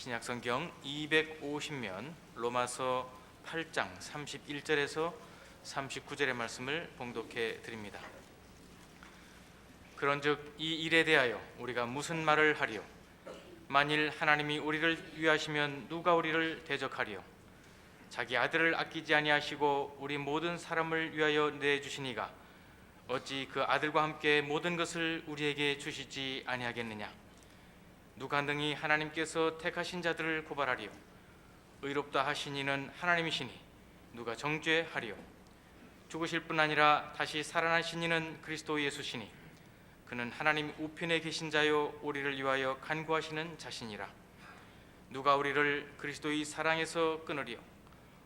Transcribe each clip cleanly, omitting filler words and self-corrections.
신약성경 250면 로마서 8장 31절에서 39절의 말씀을 봉독해 드립니다. 그런즉 이 일에 대하여 우리가 무슨 말을 하리요? 만일 하나님이 우리를 위하시면 누가 우리를 대적하리요? 자기 아들을 아끼지 아니하시고 우리 모든 사람을 위하여 내주시니가 어찌 그 아들과 함께 모든 것을 우리에게 주시지 아니하겠느냐? 누가 능히 하나님께서 택하신 자들을 고발하리요? 의롭다 하신 이는 하나님이시니 누가 정죄하리요? 죽으실 뿐 아니라 다시 살아나신 이는 그리스도 예수시니 그는 하나님 우편에 계신 자요 우리를 위하여 간구하시는 자신이라. 누가 우리를 그리스도의 사랑에서 끊으리요?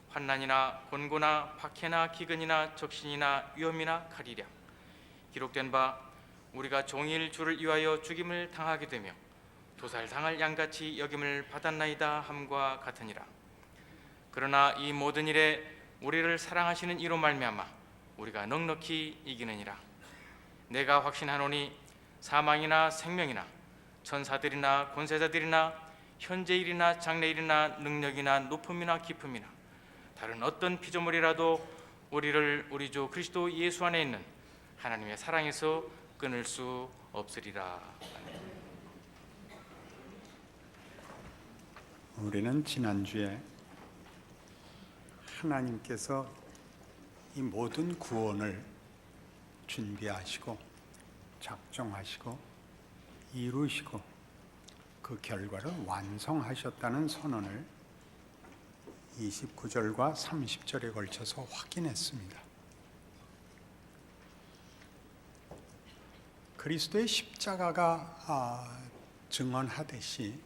환난이나 곤고나 박해나 기근이나 적신이나 위험이나 칼이랴. 기록된 바 우리가 종일 주를 위하여 죽임을 당하게 되며 도살당할 양같이 여김을 받았나이다 함과 같으니라. 그러나 이 모든 일에 우리를 사랑하시는 이로 말미암아 우리가 넉넉히 이기느니라. 내가 확신하노니 사망이나 생명이나 천사들이나 권세자들이나 현재일이나 장래일이나 능력이나 높음이나 깊음이나 다른 어떤 피조물이라도 우리를 우리 주 그리스도 예수 안에 있는 하나님의 사랑에서 끊을 수 없으리라. 우리는 지난주에 하나님께서 이 모든 구원을 준비하시고 작정하시고 이루시고 그 결과를 완성하셨다는 선언을 29절과 30절에 걸쳐서 확인했습니다. 그리스도의 십자가가 증언하듯이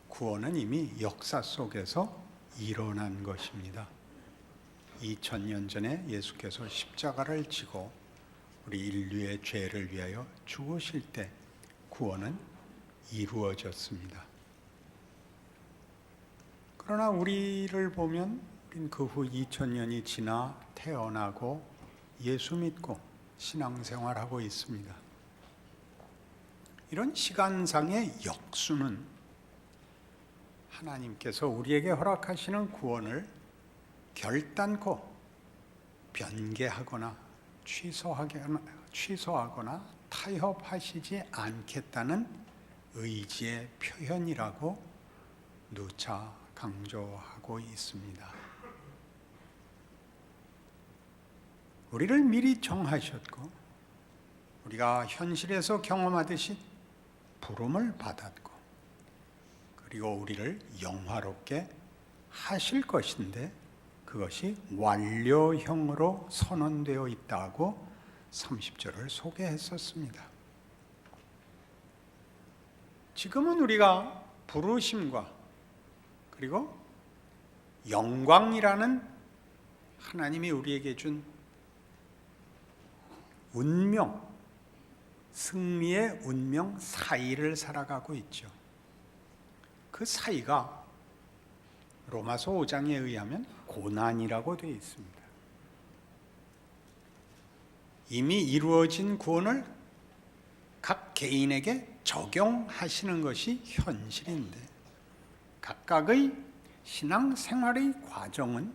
구원은 이미 역사 속에서 일어난 것입니다. 2000년 전에 예수께서 십자가를 지고 우리 인류의 죄를 위하여 죽으실 때 구원은 이루어졌습니다. 그러나 우리를 보면 그 후 2000년이 지나 태어나고 예수 믿고 신앙생활하고 있습니다. 이런 시간상의 역수는 하나님께서 우리에게 허락하시는 구원을 결단코 변개하거나 취소하거나 타협하시지 않겠다는 의지의 표현이라고 누차 강조하고 있습니다. 우리를 미리 정하셨고 우리가 현실에서 경험하듯이 부름을 받았고 그리고 우리를 영화롭게 하실 것인데 그것이 완료형으로 선언되어 있다고 30절을 소개했었습니다. 지금은 우리가 부르심과 그리고 영광이라는 하나님이 우리에게 준 운명, 승리의 운명 사이를 살아가고 있죠. 그 사이가 로마서 5장에 의하면 고난이라고 되어 있습니다. 이미 이루어진 구원을 각 개인에게 적용하시는 것이 현실인데 각각의 신앙생활의 과정은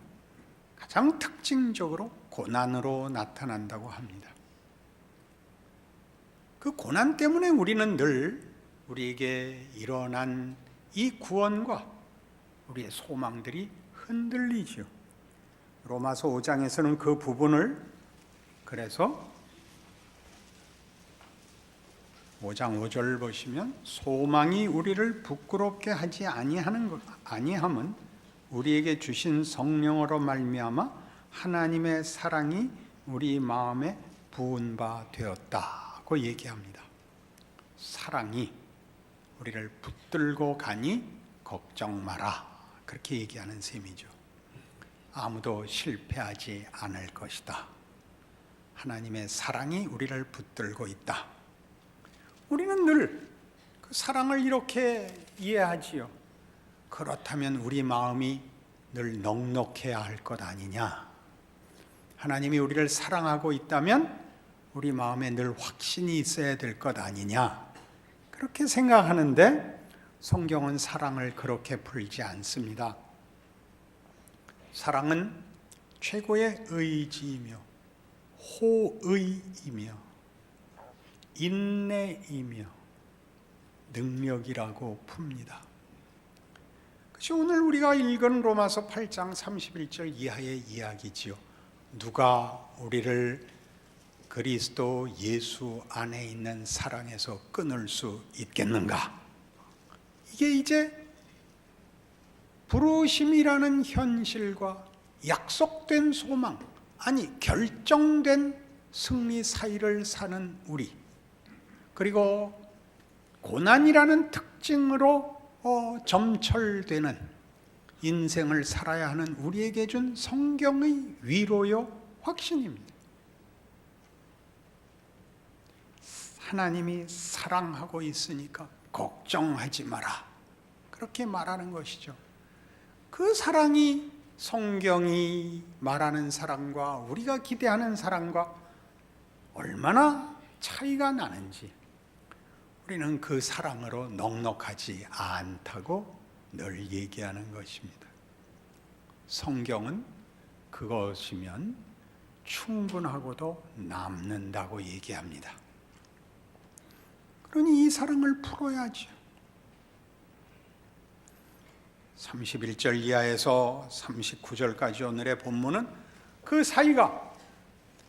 가장 특징적으로 고난으로 나타난다고 합니다. 그 고난 때문에 우리는 늘 우리에게 일어난 이 구원과 우리의 소망들이 흔들리죠. 로마서 5장에서는 그 부분을 그래서 5장 5절 보시면 소망이 우리를 부끄럽게 하지 아니함은 우리에게 주신 성령으로 말미암아 하나님의 사랑이 우리 마음에 부은 바 되었다고 얘기합니다. 사랑이 우리를 붙들고 가니 걱정 마라 그렇게 얘기하는 셈이죠. 아무도 실패하지 않을 것이다. 하나님의 사랑이 우리를 붙들고 있다. 우리는 늘 그 사랑을 이렇게 이해하지요. 그렇다면 우리 마음이 늘 넉넉해야 할 것 아니냐. 하나님이 우리를 사랑하고 있다면 우리 마음에 늘 확신이 있어야 될 것 아니냐. 그렇게 생각하는데 성경은 사랑을 그렇게 풀지 않습니다. 사랑은 최고의 의지이며 호의이며 인내이며 능력이라고 풉니다. 그것이 오늘 우리가 읽은 로마서 8장 31절 이하의 이야기지요. 누가 우리를 그리스도 예수 안에 있는 사랑에서 끊을 수 있겠는가? 이게 이제 부르심이라는 현실과 약속된 소망, 아니 결정된 승리 사이를 사는 우리, 그리고 고난이라는 특징으로 점철되는 인생을 살아야 하는 우리에게 준 성경의 위로요 확신입니다. 하나님이 사랑하고 있으니까 걱정하지 마라, 그렇게 말하는 것이죠. 그 사랑이 성경이 말하는 사랑과 우리가 기대하는 사랑과 얼마나 차이가 나는지 우리는 그 사랑으로 넉넉하지 않다고 늘 얘기하는 것입니다. 성경은 그것이면 충분하고도 남는다고 얘기합니다. 그러니 이 사랑을 풀어야죠. 31절 이하에서 39절까지 오늘의 본문은 그 사이가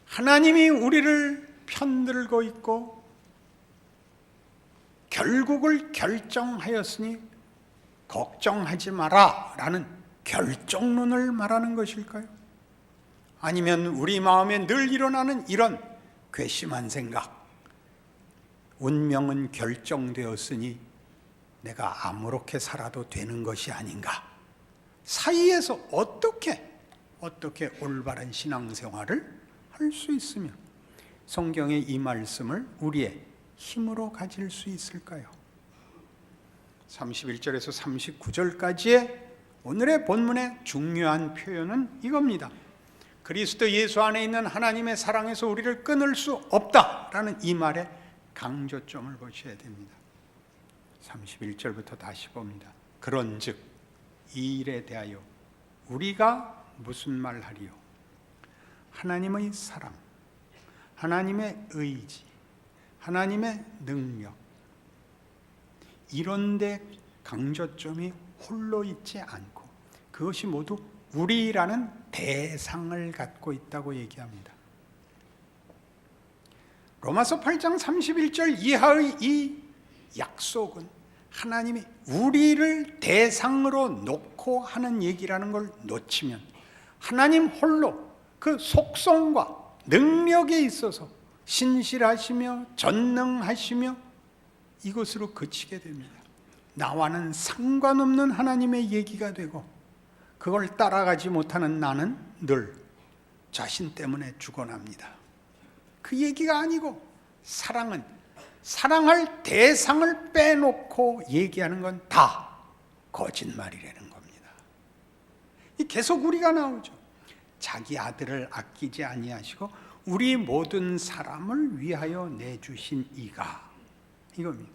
하나님이 우리를 편들고 있고 결국을 결정하였으니 걱정하지 마라 라는 결정론을 말하는 것일까요? 아니면 우리 마음에 늘 일어나는 이런 괘씸한 생각, 운명은 결정되었으니 내가 아무렇게 살아도 되는 것이 아닌가, 사이에서 어떻게 올바른 신앙생활을 할 수 있으며 성경의 이 말씀을 우리의 힘으로 가질 수 있을까요? 31절에서 39절까지의 오늘의 본문의 중요한 표현은 이겁니다. 그리스도 예수 안에 있는 하나님의 사랑에서 우리를 끊을 수 없다라는 이 말에 강조점을 보셔야 됩니다. 31절부터 다시 봅니다. 그런즉 이 일에 대하여 우리가 무슨 말하리요? 하나님의 사랑, 하나님의 의지, 하나님의 능력, 이런데 강조점이 홀로 있지 않고 그것이 모두 우리라는 대상을 갖고 있다고 얘기합니다. 로마서 8장 31절 이하의 이 약속은 하나님이 우리를 대상으로 놓고 하는 얘기라는 걸 놓치면 하나님 홀로 그 속성과 능력에 있어서 신실하시며 전능하시며 이것으로 그치게 됩니다. 나와는 상관없는 하나님의 얘기가 되고 그걸 따라가지 못하는 나는 늘 자신 때문에 죽어납니다. 그 얘기가 아니고 사랑은 사랑할 대상을 빼놓고 얘기하는 건 다 거짓말이라는 겁니다. 계속 우리가 나오죠. 자기 아들을 아끼지 아니하시고 우리 모든 사람을 위하여 내주신 이가, 이겁니다.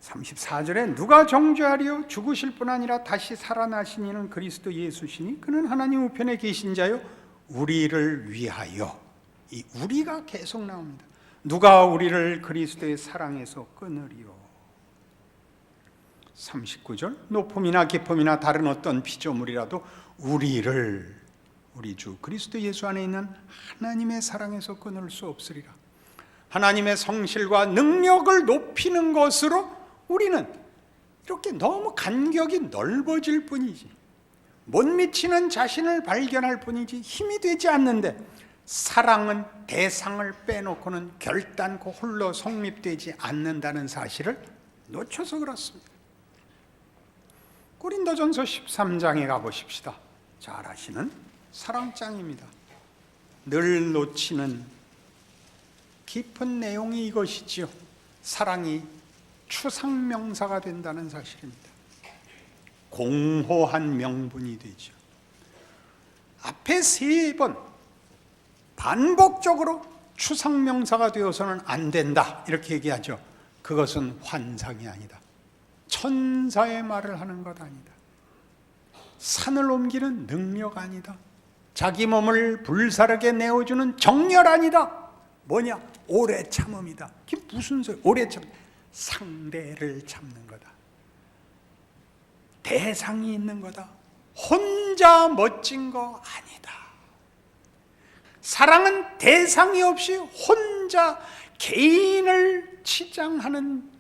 34절에 누가 정죄하리요? 죽으실 뿐 아니라 다시 살아나신 이는 그리스도 예수시니 그는 하나님 우편에 계신 자요 우리를 위하여. 이 우리가 계속 나옵니다. 누가 우리를 그리스도의 사랑에서 끊으리요? 39절 높음이나 깊음이나 다른 어떤 피조물이라도 우리 주 그리스도 예수 안에 있는 하나님의 사랑에서 끊을 수 없으리라. 하나님의 성실과 능력을 높이는 것으로 우리는 이렇게 너무 간격이 넓어질 뿐이지, 못 미치는 자신을 발견할 뿐이지 힘이 되지 않는데, 사랑은 대상을 빼놓고는 결단코 홀로 성립되지 않는다는 사실을 놓쳐서 그렇습니다. 고린도전서 13장에 가보십시다. 잘 아시는 사랑장입니다. 늘 놓치는 깊은 내용이 이것이지요. 사랑이 추상명사가 된다는 사실입니다. 공허한 명분이 되죠. 앞에 3번 반복적으로 추상명사가 되어서는 안 된다 이렇게 얘기하죠. 그것은 환상이 아니다. 천사의 말을 하는 것 아니다. 산을 옮기는 능력 아니다. 자기 몸을 불사르게 내어주는 정열 아니다. 뭐냐? 오래 참음이다. 그게 무슨 소리? 오래 참, 상대를 참는 거다. 대상이 있는 거다. 혼자 멋진 거 아니다. 사랑은 대상이 없이 혼자 개인을 치장하는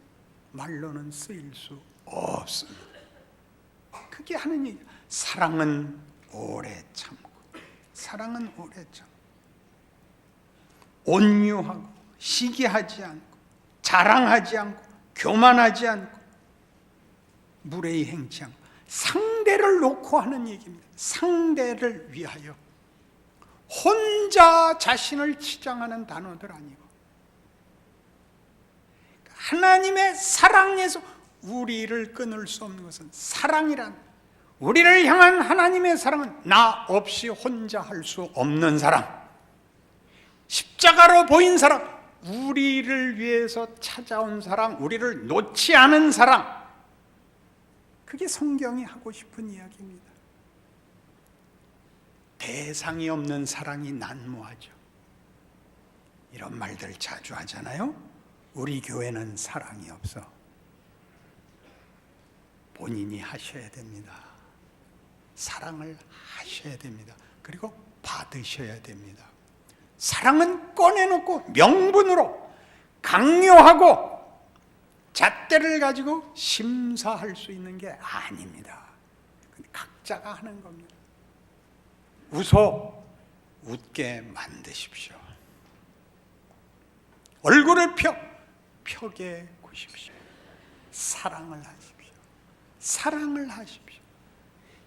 말로는 쓰일 수 없습니다. 그게 하는 얘기. 사랑은 오래 참고, 사랑은 오래 참고, 온유하고, 시기하지 않고, 자랑하지 않고, 교만하지 않고, 무례히 행치 않고, 상대를 놓고 하는 얘기입니다. 상대를 위하여. 혼자 자신을 치장하는 단어들 아니고, 하나님의 사랑에서 우리를 끊을 수 없는 것은 사랑이란, 우리를 향한 하나님의 사랑은 나 없이 혼자 할 수 없는 사랑, 십자가로 보인 사랑, 우리를 위해서 찾아온 사랑, 우리를 놓지 않은 사랑. 그게 성경이 하고 싶은 이야기입니다. 대상이 없는 사랑이 난무하죠. 이런 말들 자주 하잖아요. 우리 교회는 사랑이 없어. 본인이 하셔야 됩니다. 사랑을 하셔야 됩니다. 그리고 받으셔야 됩니다. 사랑은 꺼내놓고 명분으로 강요하고 잣대를 가지고 심사할 수 있는 게 아닙니다. 각자가 하는 겁니다. 웃게 만드십시오. 얼굴을 펴게 구십시오. 사랑을 하십시오. 사랑을 하십시오.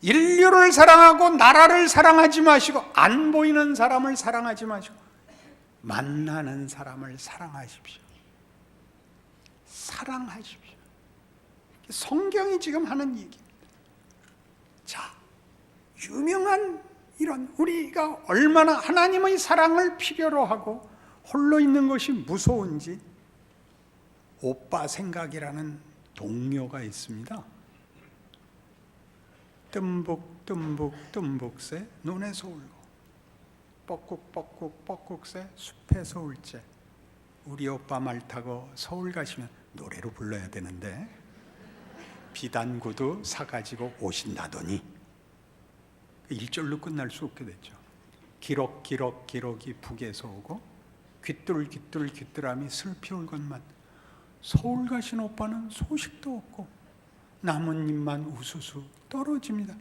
인류를 사랑하고 나라를 사랑하지 마시고, 안 보이는 사람을 사랑하지 마시고, 만나는 사람을 사랑하십시오. 사랑하십시오. 성경이 지금 하는 얘기입니다. 자, 유명한 이런, 우리가 얼마나 하나님의 사랑을 필요로 하고 홀로 있는 것이 무서운지, 오빠 생각이라는 동료가 있습니다. 뜸북새 눈에서 울고, 뻐꾹새 숲에서 울재. 우리 오빠 말 타고 서울 가시면 노래로 불러야 되는데 비단구도 사가지고 오신다더니 1절로 끝날 수 없게 됐죠. 기럭이 북에서 오고, 귀뚤함이 슬피 울건만. 서울 가신 오빠는 소식도 없고 나뭇잎만 우수수 떨어집니다.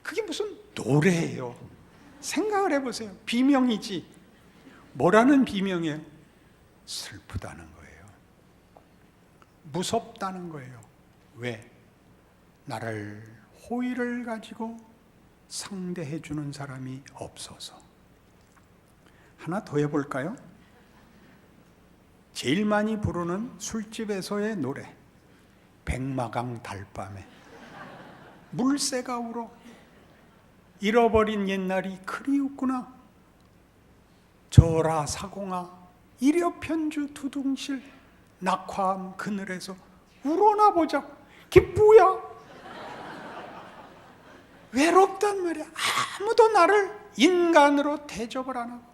그게 무슨 노래예요? 생각을 해보세요. 비명이지. 뭐라는 비명이에요? 슬프다는 거예요. 무섭다는 거예요. 왜? 나를 호의를 가지고 상대해 주는 사람이 없어서. 하나 더 해볼까요? 제일 많이 부르는 술집에서의 노래, 백마강 달밤에. 물새가 울어. 잃어버린 옛날이 그리웠구나. 저라 사공아, 이려 편주 두둥실, 낙화암 그늘에서 울어나 보자. 그게 뭐야? 외롭단 말이야. 아무도 나를 인간으로 대접을 안 하고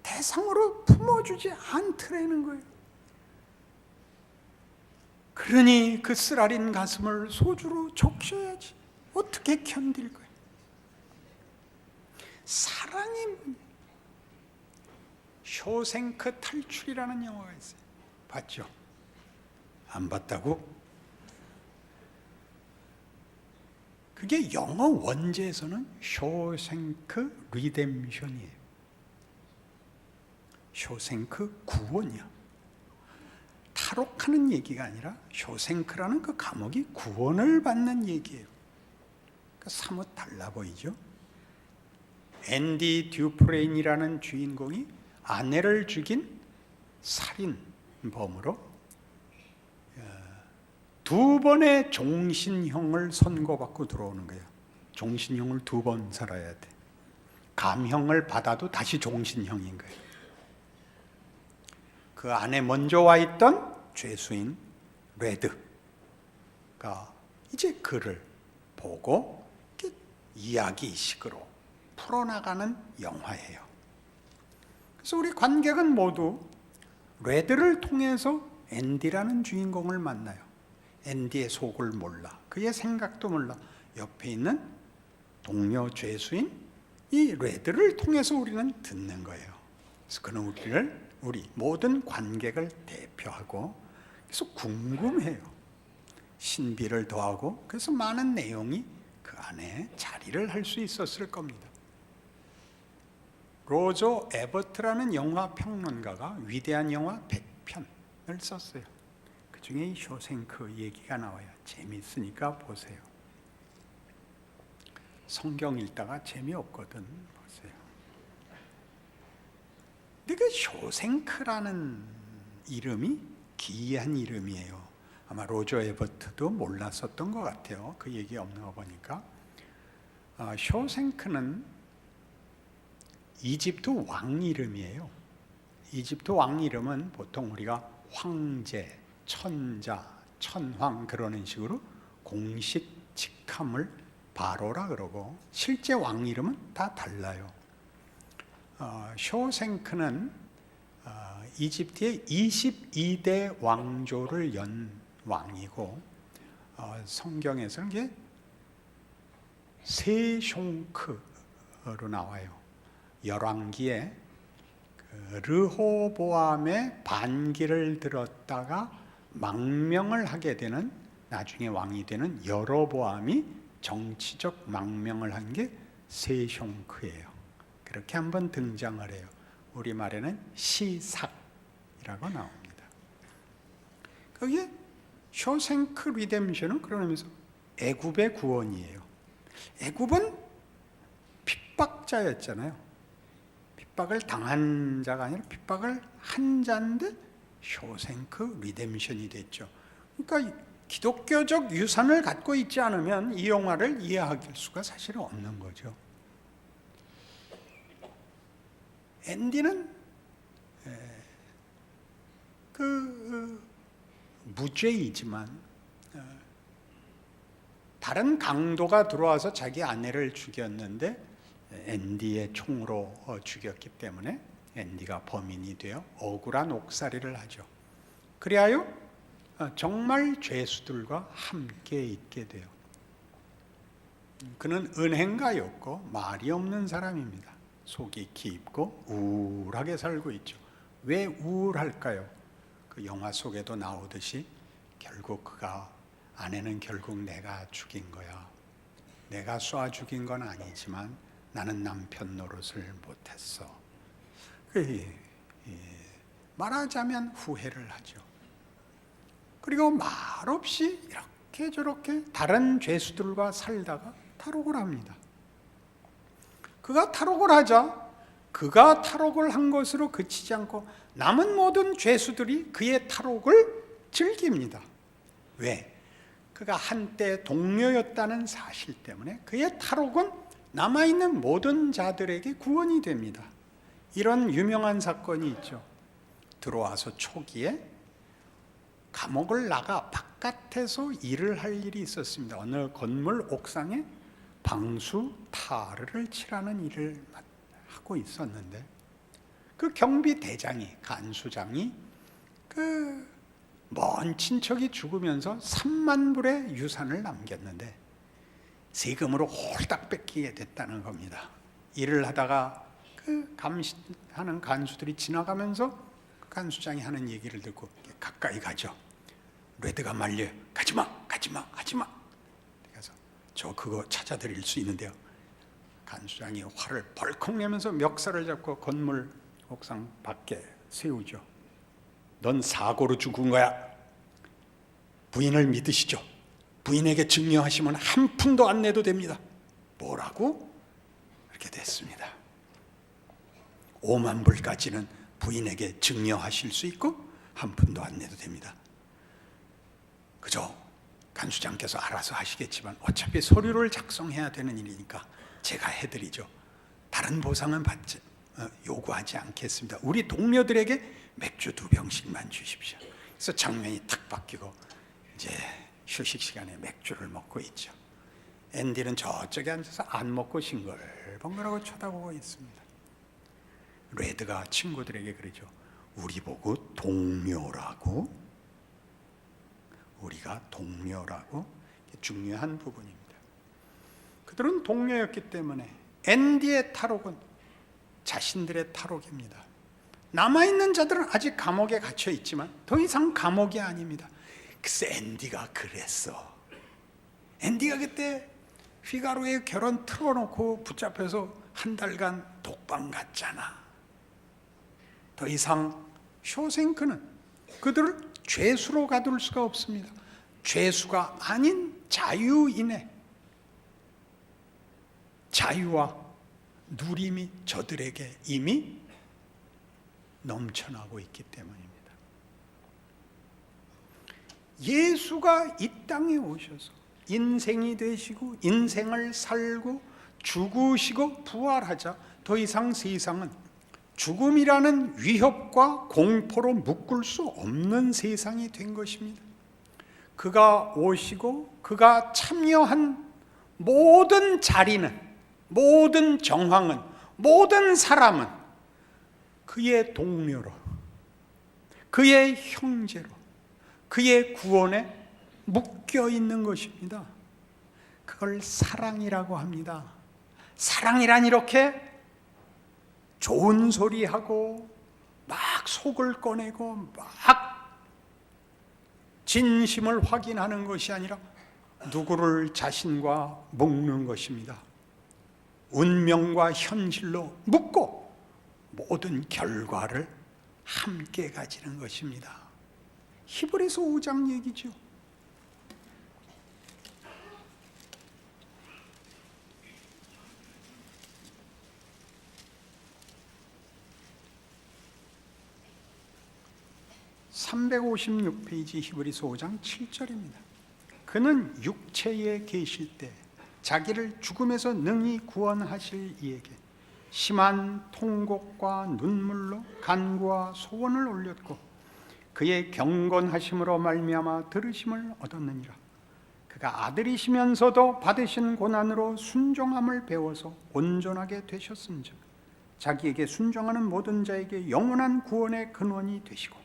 대상으로 품어주지 않더라는 거예요. 그러니 그 쓰라린 가슴을 소주로 적셔야지. 어떻게 견딜 거예요? 사랑이 뭐냐? 쇼생크 탈출이라는 영화가 있어요. 봤죠? 안 봤다고? 그게 영어 원제에서는 쇼생크 리뎀션이에요. 쇼생크 구원이야. 탈옥하는 얘기가 아니라 쇼생크라는 그 감옥이 구원을 받는 얘기예요. 그러니까 사뭇 달라 보이죠? 앤디 듀프레인이라는 주인공이 아내를 죽인 살인범으로 2번의 종신형을 선고받고 들어오는 거예요. 종신형을 2번 살아야 돼. 감형을 받아도 다시 종신형인 거예요. 그 안에 먼저 와 있던 죄수인 레드가 이제 그를 보고 이렇게 이야기식으로 풀어나가는 영화예요. 그래서 우리 관객은 모두 레드를 통해서 앤디라는 주인공을 만나요. 앤디의 속을 몰라, 그의 생각도 몰라. 옆에 있는 동료 죄수인 이 레드를 통해서 우리는 듣는 거예요. 그래서 그는 우리 모든 관객을 대표하고 그래서 궁금해요. 신비를 더하고 그래서 많은 내용이 그 안에 자리를 할 수 있었을 겁니다. 로저 에버트라는 영화 평론가가 위대한 영화 100편을 썼어요. 그 중에 이 쇼생크 얘기가 나와요. 재미있으니까 보세요. 성경 읽다가 재미없거든. 보세요. 근데 그 쇼생크라는 이름이 기이한 이름이에요. 아마 로저 에버트도 몰랐었던 것 같아요. 그 얘기 없는 거 보니까. 쇼생크는 이집트 왕 이름이에요. 이집트 왕 이름은 보통 우리가 황제, 천자, 천황 그러는 식으로 공식 직함을 바로라 그러고 실제 왕 이름은 다 달라요. 쇼생크는 이집트의 22대 왕조를 연 왕이고 성경에서는 이게 세숑크로 나와요. 열왕기에 르호보암의 반기를 들었다가 망명을 하게 되는 나중에 왕이 되는 여로보암이 정치적 망명을 한 게 세숑크예요. 그렇게 한번 등장을 해요. 우리말에는 시삭이라고 나옵니다. 거기에 쇼생크 리뎀션은 그러면서 애굽의 구원이에요. 애굽은 핍박자였잖아요. 핍박을 당한 자가 아니라 핍박을 한 자인데 쇼생크 리뎀션이 됐죠. 그러니까 기독교적 유산을 갖고 있지 않으면 이 영화를 이해할 수가 사실 없는 거죠. 앤디는 무죄이지만 다른 강도가 들어와서 자기 아내를 죽였는데 앤디의 총으로 죽였기 때문에 앤디가 범인이 되어 억울한 옥살이를 하죠. 그리하여 정말 죄수들과 함께 있게 돼요. 그는 은행가였고 말이 없는 사람입니다. 속이 깊고 우울하게 살고 있죠. 왜 우울할까요? 그 영화 속에도 나오듯이 결국 그가 아내는 결국 내가 죽인 거야. 내가 쏴 죽인 건 아니지만 나는 남편 노릇을 못했어. 말하자면 후회를 하죠. 그리고 말없이 이렇게 저렇게 다른 죄수들과 살다가 탈옥을 합니다. 그가 탈옥을 하자 그가 탈옥을 한 것으로 그치지 않고 남은 모든 죄수들이 그의 탈옥을 즐깁니다. 왜? 그가 한때 동료였다는 사실 때문에 그의 탈옥은 남아있는 모든 자들에게 구원이 됩니다. 이런 유명한 사건이 있죠. 들어와서 초기에 감옥을 나가 바깥에서 일을 할 일이 있었습니다. 어느 건물 옥상에 방수 타르를 칠하는 일을 하고 있었는데 그 경비 대장이 간수장이 그 먼 친척이 죽으면서 3만 불의 유산을 남겼는데 세금으로 홀딱 뺏기게 됐다는 겁니다. 일을 하다가 그 감시하는 간수들이 지나가면서 그 간수장이 하는 얘기를 듣고 가까이 가죠. 레드가 말려요. 가지마, 가지마, 하지마. 그래서 저 그거 찾아드릴 수 있는데요. 간수장이 화를 벌컥 내면서 멱살을 잡고 건물 옥상 밖에 세우죠. 넌 사고로 죽은 거야. 부인을 믿으시죠. 부인에게 증여하시면 한 푼도 안 내도 됩니다. 뭐라고? 이렇게 됐습니다. 5만 불까지는 부인에게 증여하실 수 있고 한 푼도 안 내도 됩니다. 그저 간수장께서 알아서 하시겠지만 어차피 서류를 작성해야 되는 일이니까 제가 해드리죠. 다른 보상은 요구하지 않겠습니다. 우리 동료들에게 맥주 2병씩만 주십시오. 그래서 장면이 탁 바뀌고 이제 휴식 시간에 맥주를 먹고 있죠. 앤디는 저쪽에 앉아서 안 먹고 싱글벙글하고 쳐다보고 있습니다. 레드가 친구들에게 그러죠. 우리 보고 동료라고? 우리가 동료라고? 중요한 부분입니다. 그들은 동료였기 때문에 앤디의 탈옥은 자신들의 탈옥입니다. 남아있는 자들은 아직 감옥에 갇혀 있지만 더 이상 감옥이 아닙니다. 글쎄 앤디가 그랬어. 앤디가 그때 피가로의 결혼 틀어놓고 붙잡혀서 한 달간 독방 갔잖아. 더 이상 쇼생크는 그들을 죄수로 가둘 수가 없습니다. 죄수가 아닌 자유인의 자유와 누림이 저들에게 이미 넘쳐나고 있기 때문입니다. 예수가 이 땅에 오셔서 인생이 되시고 인생을 살고 죽으시고 부활하자 더 이상 세상은 죽음이라는 위협과 공포로 묶을 수 없는 세상이 된 것입니다. 그가 오시고 그가 참여한 모든 자리는, 모든 정황은, 모든 사람은 그의 동료로, 그의 형제로, 그의 구원에 묶여 있는 것입니다. 그걸 사랑이라고 합니다. 사랑이란 이렇게 좋은 소리하고 막 속을 꺼내고 막 진심을 확인하는 것이 아니라 누구를 자신과 묶는 것입니다. 운명과 현실로 묶고 모든 결과를 함께 가지는 것입니다. 히브리서 5장 얘기죠. (356페이지) 히브리서 5장 7절입니다. 그는 육체에 계실 때 자기를 죽음에서 능히 구원하실 이에게 심한 통곡과 눈물로 간구와 소원을 올렸고 그의 경건하심으로 말미암아 들으심을 얻었느니라. 그가 아들이시면서도 받으신 고난으로 순종함을 배워서 온전하게 되셨은즉 자기에게 순종하는 모든 자에게 영원한 구원의 근원이 되시고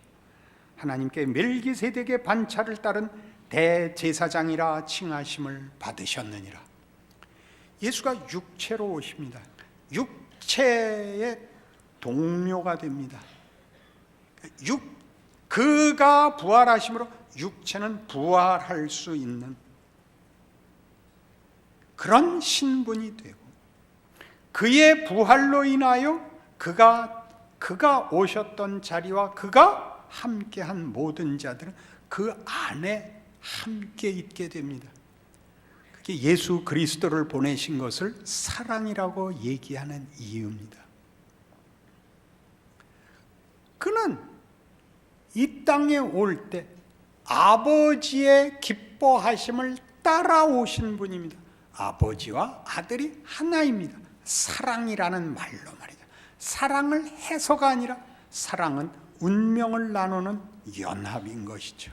하나님께 멜기세덱의 반차를 따른 대제사장이라 칭하심을 받으셨느니라. 예수가 육체로 오십니다. 육체의 동료가 됩니다. 그가 부활하심으로 육체는 부활할 수 있는 그런 신분이 되고 그의 부활로 인하여 그가 오셨던 자리와 그가 함께한 모든 자들은 그 안에 함께 있게 됩니다. 그게 예수 그리스도를 보내신 것을 사랑이라고 얘기하는 이유입니다. 그는 이 땅에 올 때 아버지의 기뻐하심을 따라오신 분입니다. 아버지와 아들이 하나입니다. 사랑이라는 말로 말이죠. 사랑을 해서가 아니라 사랑은 운명을 나누는 연합인 것이죠.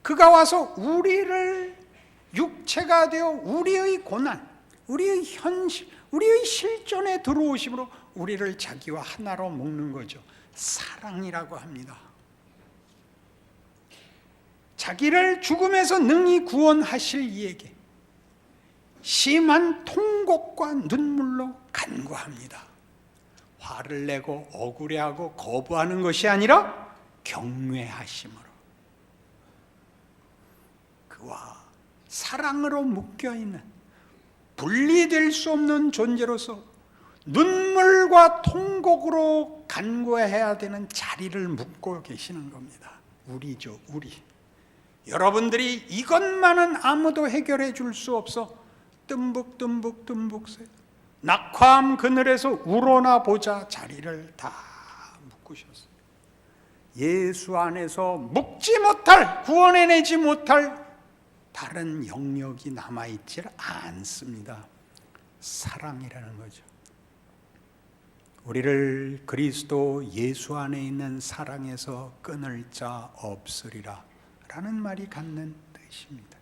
그가 와서 우리를 육체가 되어 우리의 고난, 우리의 현실, 우리의 실존에 들어오심으로 우리를 자기와 하나로 묶는 거죠. 사랑이라고 합니다. 자기를 죽음에서 능히 구원하실 이에게 심한 통곡과 눈물로 간구합니다. 화를 내고 억울해하고 거부하는 것이 아니라 경외하심으로 그와 사랑으로 묶여있는 분리될 수 없는 존재로서 눈물과 통곡으로 간구해야 되는 자리를 묵고 계시는 겁니다. 우리죠, 우리. 여러분들이 이것만은 아무도 해결해 줄 수 없어 뜸북 새 낙화암 그늘에서 우러나 보자 자리를 다 묶으셨어요. 예수 안에서 묶지 못할, 구원해내지 못할 다른 영역이 남아있지 않습니다. 사랑이라는 거죠. 우리를 그리스도 예수 안에 있는 사랑에서 끊을 자 없으리라 라는 말이 갖는 뜻입니다.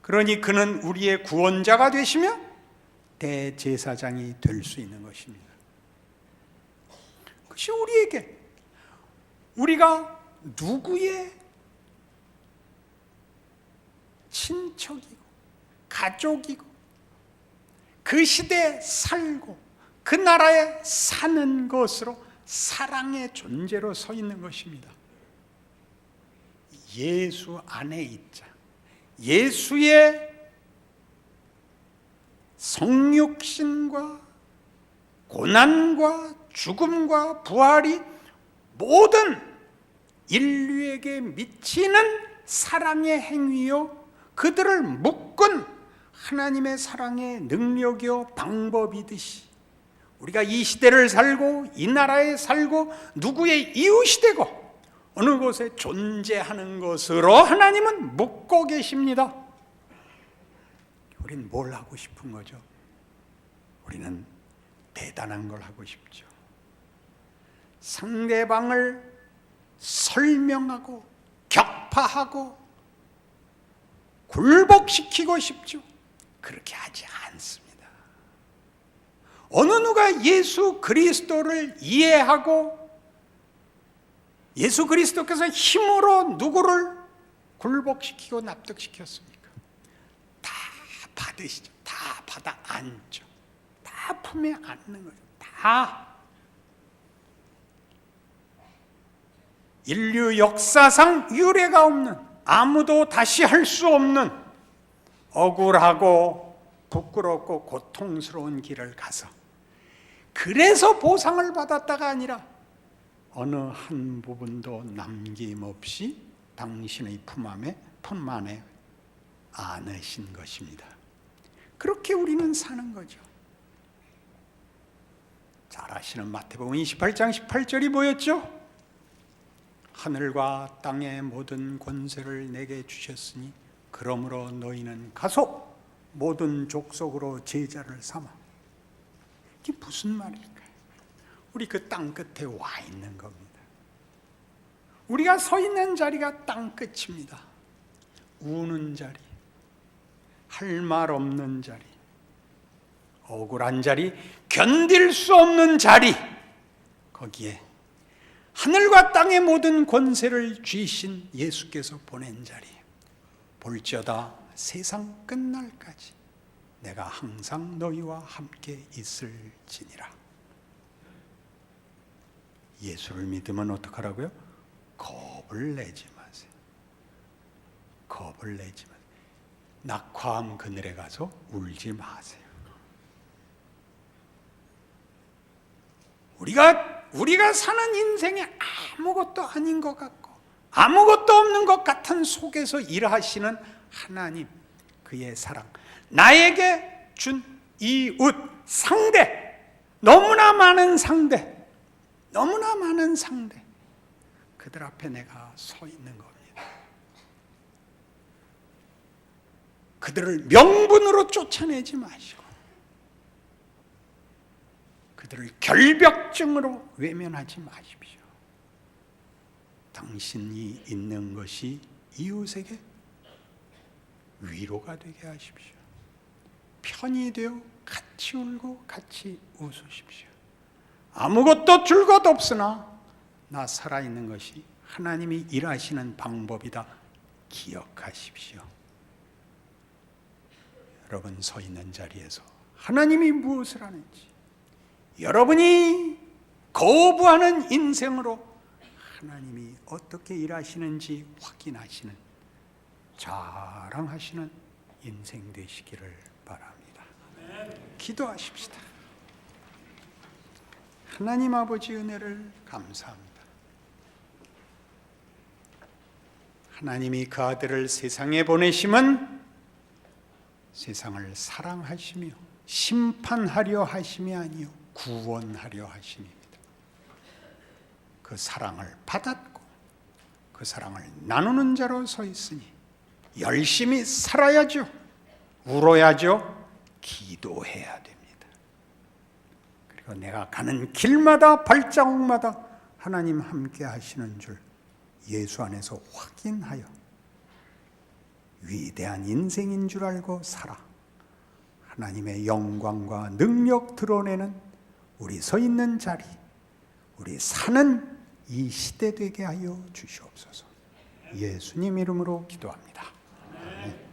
그러니 그는 우리의 구원자가 되시며 대제사장이 될 수 있는 것입니다. 그것이 우리에게, 우리가 누구의 친척이고 가족이고 그 시대에 살고 그 나라에 사는 것으로 사랑의 존재로 서 있는 것입니다. 예수 안에 있자. 예수의 성육신과 고난과 죽음과 부활이 모든 인류에게 미치는 사랑의 행위요, 그들을 묶은 하나님의 사랑의 능력이요 방법이듯이 우리가 이 시대를 살고 이 나라에 살고 누구의 이웃이 되고 어느 곳에 존재하는 것으로 하나님은 묶고 계십니다. 우린 뭘 하고 싶은 거죠? 우리는 대단한 걸 하고 싶죠. 상대방을 설명하고 격파하고 굴복시키고 싶죠. 그렇게 하지 않습니다. 어느 누가 예수 그리스도를 이해하고 예수 그리스도께서 힘으로 누구를 굴복시키고 납득시켰습니까? 다 받으시죠. 다 받아 안죠. 다 품에 안는 거죠. 다. 인류 역사상 유례가 없는, 아무도 다시 할 수 없는 억울하고 부끄럽고 고통스러운 길을 가서 그래서 보상을 받았다가 아니라 어느 한 부분도 남김없이 당신의 품 안에 안으신 것입니다. 그렇게 우리는 사는 거죠. 잘 아시는 마태복음 28장 18절이 뭐였죠? 하늘과 땅의 모든 권세를 내게 주셨으니 그러므로 너희는 가서 모든 족속으로 제자를 삼아. 이게 무슨 말일까요? 우리 그 땅 끝에 와 있는 겁니다. 우리가 서 있는 자리가 땅 끝입니다. 우는 자리, 할 말 없는 자리, 억울한 자리, 견딜 수 없는 자리, 거기에 하늘과 땅의 모든 권세를 쥐신 예수께서 보낸 자리, 볼지어다 세상 끝날까지 내가 항상 너희와 함께 있을지니라. 예수를 믿으면 어떡하라고요? 겁을 내지 마세요. 겁을 내지 마세요. 낙화암 그늘에 가서 울지 마세요. 우리가 사는 인생에 아무것도 아닌 것 같고 아무것도 없는 것 같은 속에서 일하시는 하나님, 그의 사랑, 나에게 준 이웃, 상대, 너무나 많은 상대, 그들 앞에 내가 서 있는 겁니다. 그들을 명분으로 쫓아내지 마시고 그들을 결벽증으로 외면하지 마십시오. 당신이 있는 것이 이웃에게 위로가 되게 하십시오. 편이 되어 같이 울고 같이 웃으십시오. 아무것도 줄 것 없으나 나 살아있는 것이 하나님이 일하시는 방법이다 기억하십시오. 여러분 서 있는 자리에서 하나님이 무엇을 하는지, 여러분이 거부하는 인생으로 하나님이 어떻게 일하시는지 확인하시는, 자랑하시는 인생 되시기를 바랍니다. 기도하십시다. 하나님 아버지 은혜를 감사합니다. 하나님이 그 아들을 세상에 보내심은 세상을 사랑하시며 심판하려 하심이 아니요 구원하려 하심입니다. 그 사랑을 받았고 그 사랑을 나누는 자로 서 있으니 열심히 살아야죠. 울어야죠. 기도해야 됩니다. 그리고 내가 가는 길마다 발자국마다 하나님 함께 하시는 줄 예수 안에서 확인하여 위대한 인생인 줄 알고 살아 하나님의 영광과 능력 드러내는 우리 서 있는 자리, 우리 사는 이 시대 되게 하여 주시옵소서. 예수님 이름으로 기도합니다. 아멘.